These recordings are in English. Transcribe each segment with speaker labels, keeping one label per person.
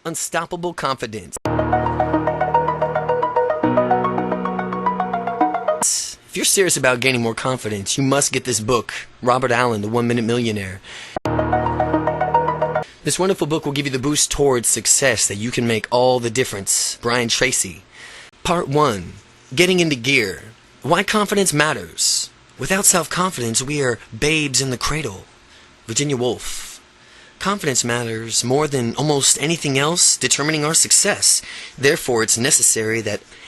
Speaker 1: Unstoppable confidence. If you're serious about gaining more confidence, you must get this book, Robert Allen, The 1 Minute Millionaire. This wonderful book will give you the boost towards success that you can make all the difference. Brian Tracy. Part 1. Getting into gear. Why confidence matters. Without self-confidence, we are babes in the cradle. Virginia Woolf. Confidence matters more than almost anything else determining our success. Therefore, it's necessary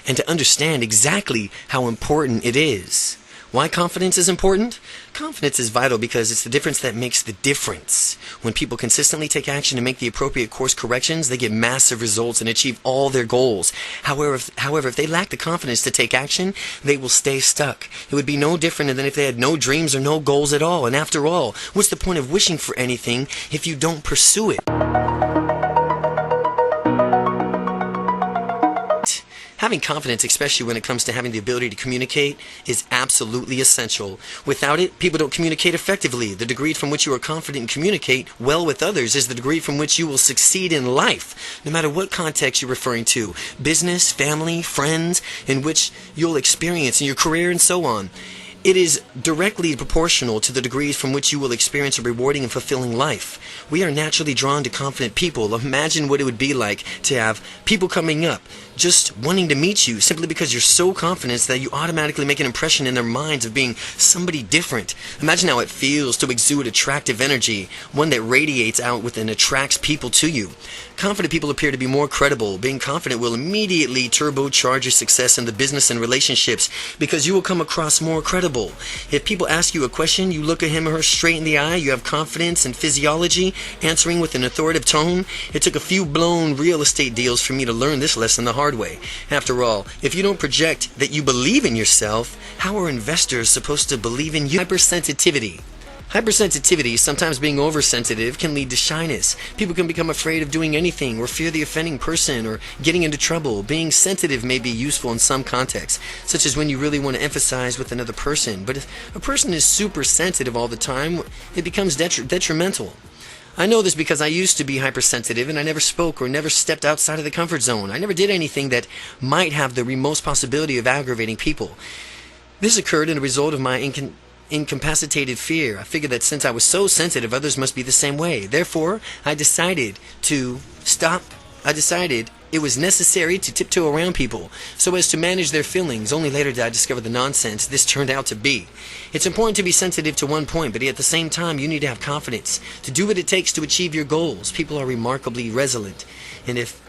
Speaker 1: and to understand exactly how important it is. Why confidence is important? Confidence is vital because it's the difference that makes the difference. When people consistently take action and make the appropriate course corrections, they get massive results and achieve all their goals. However, if they lack the confidence to take action, they will stay stuck. It would be no different than if they had no dreams or no goals at all. And after all, what's the point of wishing for anything if you don't pursue it? Having confidence, especially when it comes to having the ability to communicate, is absolutely essential. Without it, people don't communicate effectively. The degree from which you are confident and communicate well with others is the degree from which you will succeed in life, no matter what context you're referring to. Business, family, friends, in which you'll experience in your career and so on. It is directly proportional to the degrees from which you will experience a rewarding and fulfilling life. We are naturally drawn to confident people. Imagine what it would be like to have people coming up just wanting to meet you simply because you're so confident that you automatically make an impression in their minds of being somebody different. Imagine how it feels to exude attractive energy, one that radiates out with and attracts people to you. Confident people appear to be more credible. Being confident will immediately turbocharge your success in the business and relationships because you will come across more credible. If people ask you a question, you look at him or her straight in the eye, you have confidence and physiology, answering with an authoritative tone. It took a few blown real estate deals for me to learn this lesson the hard way. After all, if you don't project that you believe in yourself, how are investors supposed to believe in you? Hypersensitivity. Hypersensitivity, sometimes being oversensitive, can lead to shyness. People can become afraid of doing anything or fear the offending person or getting into trouble. Being sensitive may be useful in some contexts, such as when you really want to emphasize with another person. But if a person is super sensitive all the time, it becomes detrimental. I know this because I used to be hypersensitive and I never spoke or never stepped outside of the comfort zone. I never did anything that might have the remote possibility of aggravating people. This occurred as a result of my incapacitated fear. I figured that since I was so sensitive, others must be the same way. Therefore, I decided it was necessary to tiptoe around people so as to manage their feelings. Only later did I discover the nonsense this turned out to be. It's important to be sensitive to one point, but at the same time, you need to have confidence to do what it takes to achieve your goals. People are remarkably resilient, and if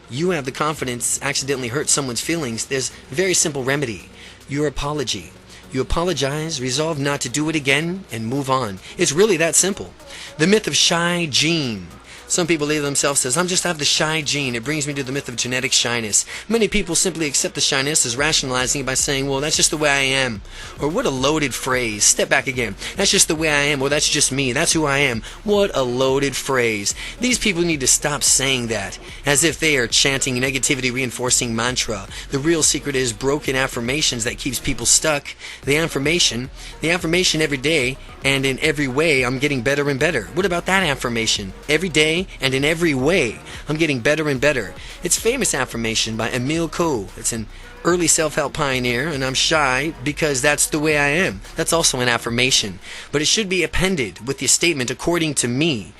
Speaker 1: you have the confidence accidentally hurt someone's feelings, there's a very simple remedy: your apology. You apologize, resolve not to do it again, and move on. It's really that simple. The myth of shy gene. Some people label themselves as, I have the shy gene. It brings me to the myth of genetic shyness. Many people simply accept the shyness as rationalizing it by saying, well, that's just the way I am. Or what a loaded phrase. Step back again. That's just the way I am. Or that's just me. That's who I am. What a loaded phrase. These people need to stop saying that as if they are chanting negativity reinforcing mantra. The real secret is broken affirmations that keeps people stuck. The affirmation every day and in every way I'm getting better and better. What about that affirmation? Every day and in every way I'm getting better and better. It's famous affirmation by Emile Coe. It's an early self-help pioneer, and I'm shy because that's the way I am. That's also an affirmation, but it should be appended with the statement, according to me.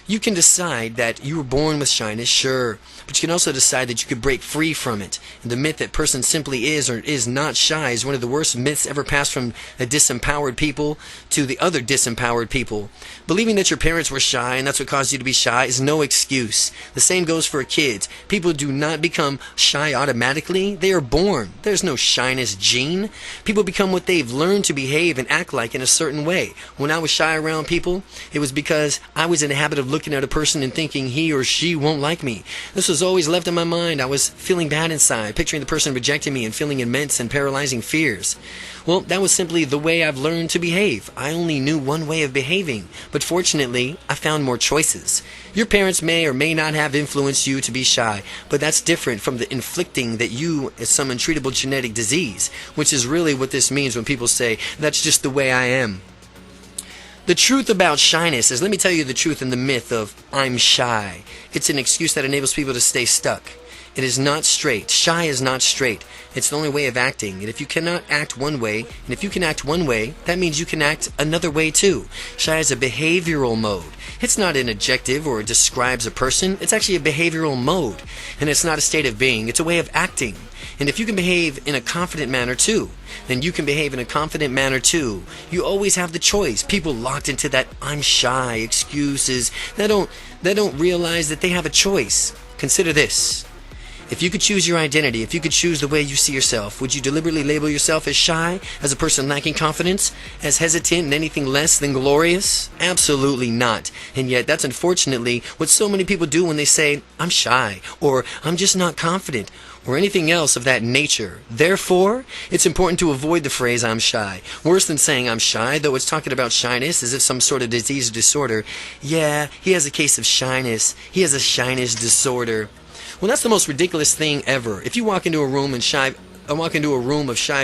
Speaker 1: You can decide that you were born with shyness, sure, but you can also decide that you could break free from it. And the myth that person simply is or is not shy is one of the worst myths ever passed from a disempowered people to the other disempowered people. Believing that your parents were shy and that's what caused you to be shy is no excuse. The same goes for kids. People do not become shy automatically. They are born. There's no shyness gene. People become what they've learned to behave and act like in a certain way. When I was shy around people, it was because I was in the habit of looking at a person and thinking he or she won't like me. This was always left in my mind. I was feeling bad inside, picturing the person rejecting me and feeling immense and paralyzing fears. Well, that was simply the way I've learned to behave. I only knew one way of behaving, but fortunately, I found more choices. Your parents may or may not have influenced you to be shy, but that's different from the inflicting that you as some untreatable genetic disease, which is really what this means when people say, that's just the way I am. The truth about shyness is, let me tell you the truth and the myth of I'm shy. It's an excuse that enables people to stay stuck. It is not straight. Shy is not straight. It's the only way of acting. And if you cannot act one way, and if you can act one way, that means you can act another way too. Shy is a behavioral mode. It's not an adjective or it describes a person. It's actually a behavioral mode. And it's not a state of being. It's a way of acting. And if you can behave in a confident manner too, then you can behave in a confident manner too. You always have the choice. People locked into that I'm shy excuses, they don't realize that they have a choice. Consider this. If you could choose your identity, if you could choose the way you see yourself, would you deliberately label yourself as shy, as a person lacking confidence, as hesitant and anything less than glorious? Absolutely not. And yet that's unfortunately what so many people do when they say, I'm shy, or I'm just not confident, or anything else of that nature. Therefore, it's important to avoid the phrase I'm shy. Worse than saying I'm shy, though it's talking about shyness as if some sort of disease or disorder. Yeah, he has a case of shyness. He has a shyness disorder. Well, that's the most ridiculous thing ever. If you walk into a room of shy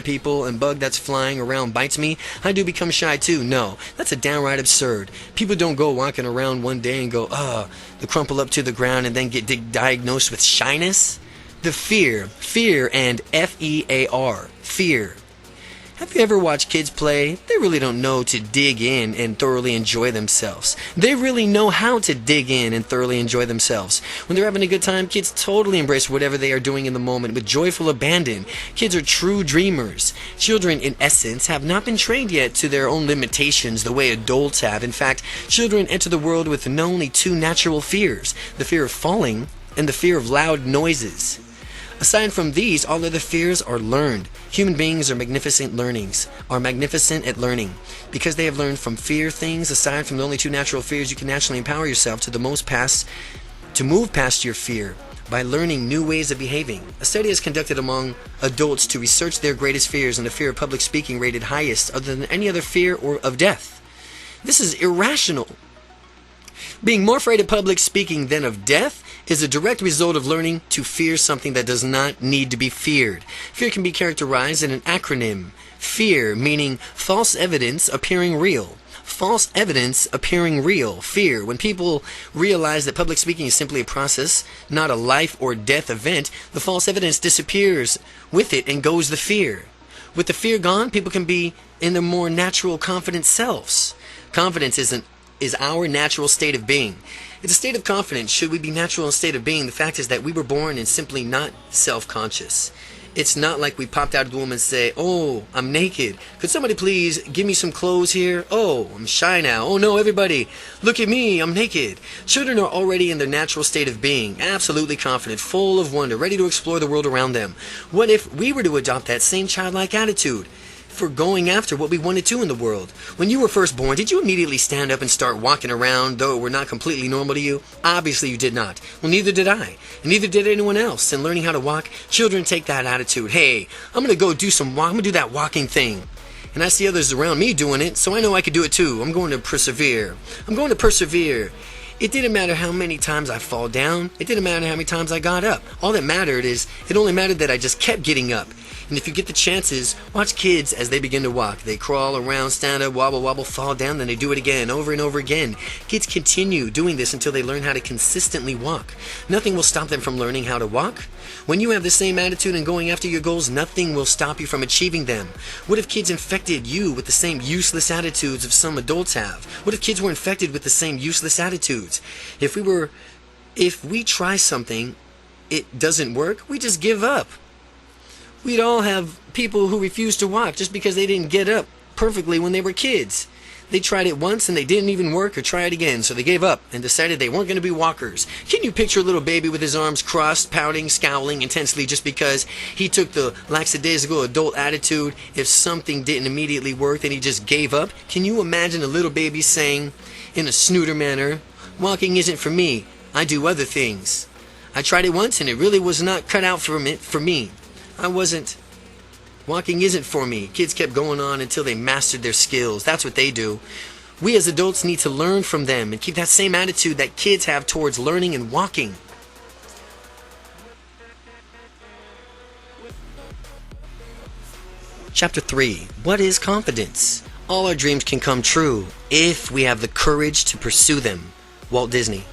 Speaker 1: people and bug that's flying around bites me, I do become shy too. No, that's a downright absurd. People don't go walking around one day and go, they crumple up to the ground and then get diagnosed with shyness. The fear and F-E-A-R, fear. Have you ever watched kids play? They really don't know to dig in and thoroughly enjoy themselves. They really know how to dig in and thoroughly enjoy themselves. When they're having a good time, kids totally embrace whatever they are doing in the moment with joyful abandon. Kids are true dreamers. Children, in essence, have not been trained yet to their own limitations the way adults have. In fact, children enter the world with only two natural fears: the fear of falling and the fear of loud noises. Aside from these, all other fears are learned. Human beings are magnificent at learning. Because they have learned from fear things, aside from the only two natural fears, you can naturally empower yourself to move past your fear by learning new ways of behaving. A study is conducted among adults to research their greatest fears, and the fear of public speaking rated highest other than any other fear or of death. This is irrational. Being more afraid of public speaking than of death is a direct result of learning to fear something that does not need to be feared. Fear can be characterized in an acronym. Fear, meaning false evidence appearing real. False evidence appearing real. Fear. When people realize that public speaking is simply a process, not a life or death event, the false evidence disappears. With it and goes the fear. With the fear gone, people can be in their more natural, confident selves. Confidence is our natural state of being. It's a state of confidence. Should we be natural in state of being? The fact is that we were born and simply not self-conscious. It's not like we popped out of the womb and say, oh, I'm naked. Could somebody please give me some clothes here? Oh, I'm shy now. Oh no, everybody, look at me, I'm naked. Children are already in their natural state of being, absolutely confident, full of wonder, ready to explore the world around them. What if we were to adopt that same childlike attitude for going after what we wanted to in the world? When you were first born, did you immediately stand up and start walking around, though it were not completely normal to you? Obviously you did not. Well, neither did I, and neither did anyone else. In learning how to walk, children take that attitude. Hey, I'm gonna go do I'm gonna do that walking thing. And I see others around me doing it, so I know I could do it too. I'm going to persevere. It didn't matter how many times I fall down. It didn't matter how many times I got up. All that mattered is, it only mattered that I just kept getting up. And if you get the chances, watch kids as they begin to walk. They crawl around, stand up, wobble, wobble, fall down, then they do it again, over and over again. Kids continue doing this until they learn how to consistently walk. Nothing will stop them from learning how to walk. When you have the same attitude and going after your goals, nothing will stop you from achieving them. What if kids infected you with the same useless attitudes of some adults have? What if kids were infected with the same useless attitudes? If we try something, it doesn't work, we just give up. We'd all have people who refuse to walk just because they didn't get up perfectly when they were kids. They tried it once and they didn't even work, or try it again, so they gave up and decided they weren't going to be walkers. Can you picture a little baby with his arms crossed, pouting, scowling intensely just because he took the lackadaisical adult attitude? If something didn't immediately work, then he just gave up? Can you imagine a little baby saying in a snooter manner, "Walking isn't for me, I do other things. I tried it once and it really was not cut out for me. Walking isn't for me." Kids kept going on until they mastered their skills. That's what they do. We as adults need to learn from them and keep that same attitude that kids have towards learning and walking. Chapter 3. What is confidence? All our dreams can come true if we have the courage to pursue them. Walt Disney.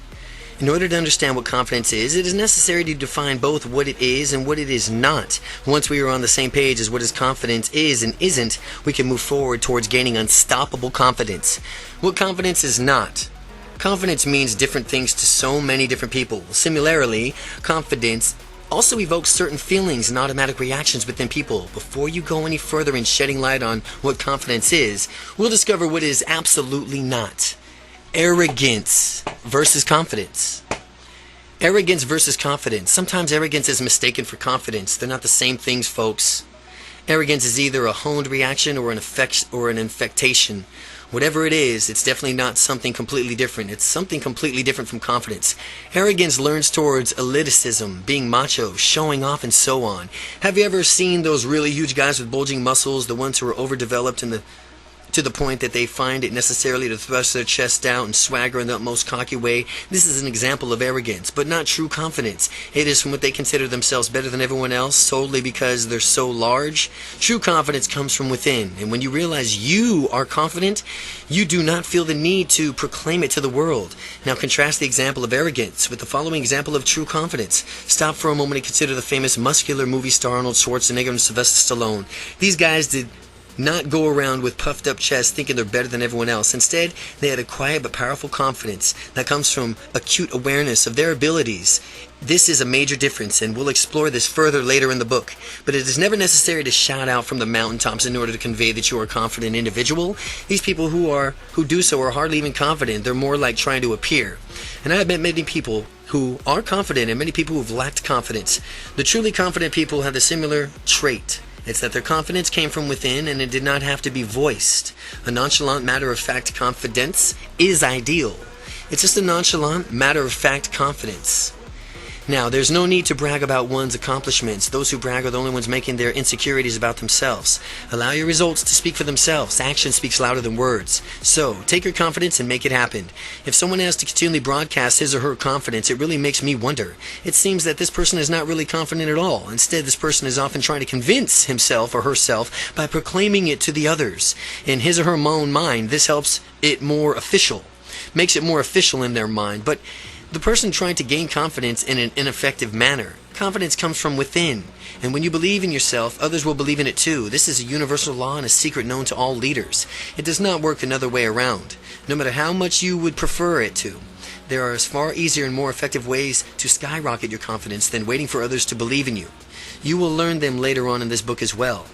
Speaker 1: In order to understand what confidence is, it is necessary to define both what it is and what it is not. Once we are on the same page as what is confidence is and isn't, we can move forward towards gaining unstoppable confidence. What confidence is not. Confidence means different things to so many different people. Similarly, confidence also evokes certain feelings and automatic reactions within people. Before you go any further in shedding light on what confidence is, we'll discover what it is absolutely not. Arrogance versus confidence. Arrogance versus confidence. Sometimes arrogance is mistaken for confidence. They're not the same things, folks. Arrogance is either a honed reaction or an infectation. Whatever it is, it's definitely not something completely different. It's something completely different from confidence. Arrogance learns towards eliticism, being macho, showing off, and so on. Have you ever seen those really huge guys with bulging muscles, the ones who are overdeveloped to the point that they find it necessarily to thrust their chest out and swagger in the utmost cocky way? This is an example of arrogance, but not true confidence. It is from what they consider themselves better than everyone else solely because they're so large. True confidence comes from within, and when you realize you are confident, you do not feel the need to proclaim it to the world. Now contrast the example of arrogance with the following example of true confidence. Stop for a moment and consider the famous muscular movie star Arnold Schwarzenegger and Sylvester Stallone. These guys did not go around with puffed up chests thinking they're better than everyone else. Instead, they had a quiet but powerful confidence that comes from acute awareness of their abilities. This is a major difference, and we'll explore this further later in the book. But it is never necessary to shout out from the mountaintops in order to convey that you are a confident individual. These people who do so are hardly even confident. They're more like trying to appear. And I have met many people who are confident and many people who have lacked confidence. The truly confident people have a similar trait. It's that their confidence came from within and it did not have to be voiced. A nonchalant, matter-of-fact confidence is ideal. It's just a nonchalant, matter-of-fact confidence. Now, there's no need to brag about one's accomplishments. Those who brag are the only ones making their insecurities about themselves. Allow your results to speak for themselves. Action speaks louder than words. So, take your confidence and make it happen. If someone has to continually broadcast his or her confidence, it really makes me wonder. It seems that this person is not really confident at all. Instead, this person is often trying to convince himself or herself by proclaiming it to the others. In his or her own mind, this helps it more official. Makes it more official in their mind. But the person trying to gain confidence in an ineffective manner. Confidence comes from within, and when you believe in yourself, others will believe in it too. This is a universal law and a secret known to all leaders. It does not work another way around, no matter how much you would prefer it to. There are far easier and more effective ways to skyrocket your confidence than waiting for others to believe in you. You will learn them later on in this book as well.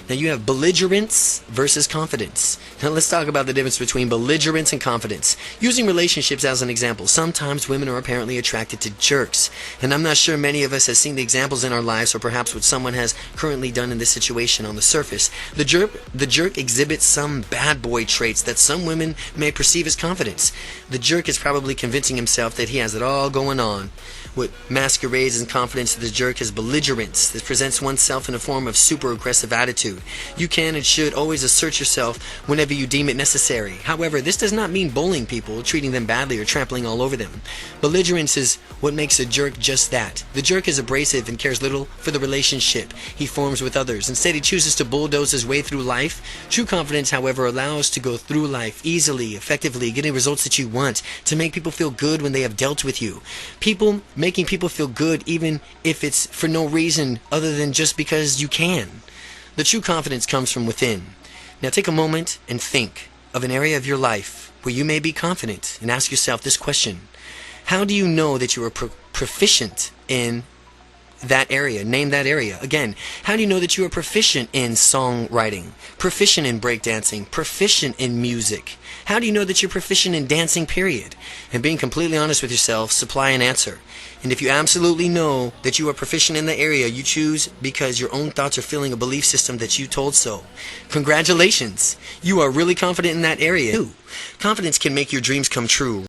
Speaker 1: Now you have belligerence versus confidence. Now let's talk about the difference between belligerence and confidence. Using relationships as an example, sometimes women are apparently attracted to jerks. And I'm not sure many of us have seen the examples in our lives or perhaps what someone has currently done in this situation on the surface. The jerk exhibits some bad boy traits that some women may perceive as confidence. The jerk is probably convincing himself that he has it all going on. What masquerades as confidence to the jerk is belligerence. This presents oneself in a form of super aggressive attitude. You can and should always assert yourself whenever you deem it necessary. However, this does not mean bullying people, treating them badly, or trampling all over them. Belligerence is what makes a jerk just that. The jerk is abrasive and cares little for the relationship he forms with others. Instead, he chooses to bulldoze his way through life. True confidence, however, allows to go through life easily, effectively, getting results that you want, to make people feel good when they have dealt with you. Making people feel good even if it's for no reason other than just because you can. The true confidence comes from within. Now take a moment and think of an area of your life where you may be confident and ask yourself this question. How do you know that you are proficient in that area? Name that area. Again, how do you know that you are proficient in songwriting, proficient in breakdancing, proficient in music? How do you know that you're proficient in dancing, period? And being completely honest with yourself, supply an answer. And if you absolutely know that you are proficient in the area, you choose because your own thoughts are filling a belief system that you told so. Congratulations! You are really confident in that area too. Confidence can make your dreams come true.